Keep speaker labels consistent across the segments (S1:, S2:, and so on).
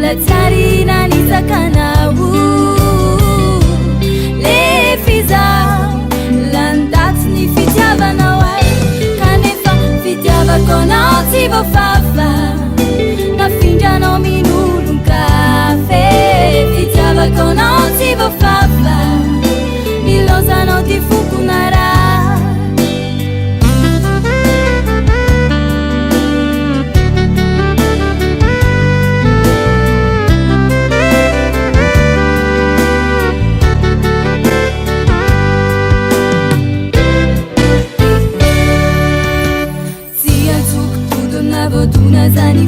S1: mbola tsary nanisakanaho le fizaho landatsy ny fitiavanao ay kanefa fitiavako anao tsy voafafa nafindranao minolon-kafe fitiavako anao tsy voafafa nilozanao ty fokonara zany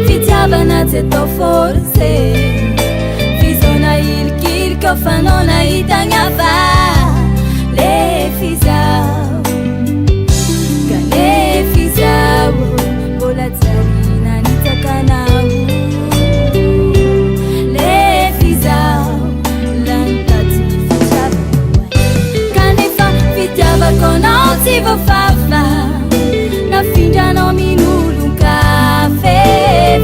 S1: fitiavana tsy atao force fizona ilikily ko fanao nahitagna fa le fizaho kane fizaho mbola tsary nanitsakanao le fizaho lantatsy ny fitiavako kanefa fitiavako anao tsy voafafa nafindranao minolo-kafe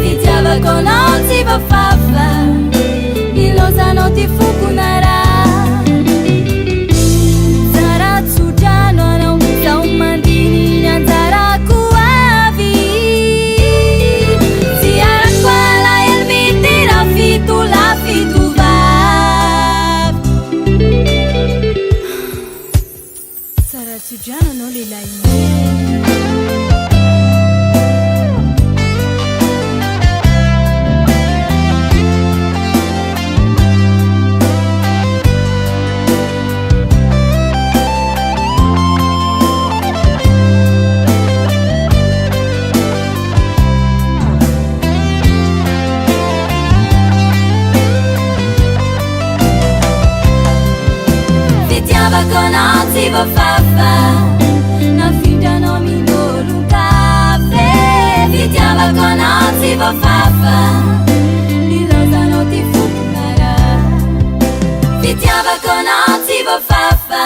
S1: fitiavako anao tsy voafafa nilozanao ty fokonara tsara tsodrano anao zaho mandiny ny anjarako avy tsy arako alahelo mitira fitola fitovavy tsara tsodrano anao lehilahy fitiavako anao tsy voafafa nafindranao minolon-kafe fitiavako anao tsy voafafa nilozanao ty fokonara fitiavako anao tsy voafafa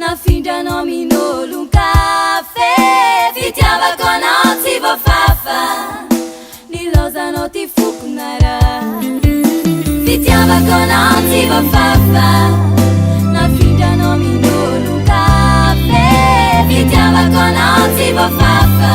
S1: nafindranao minolon-kafe fitiavako anao tsy voafafa nilozanao ty fokonara fitiavako anao tsy voafafa nafindranao minolon-kafe fitiavako anao tsy voafafa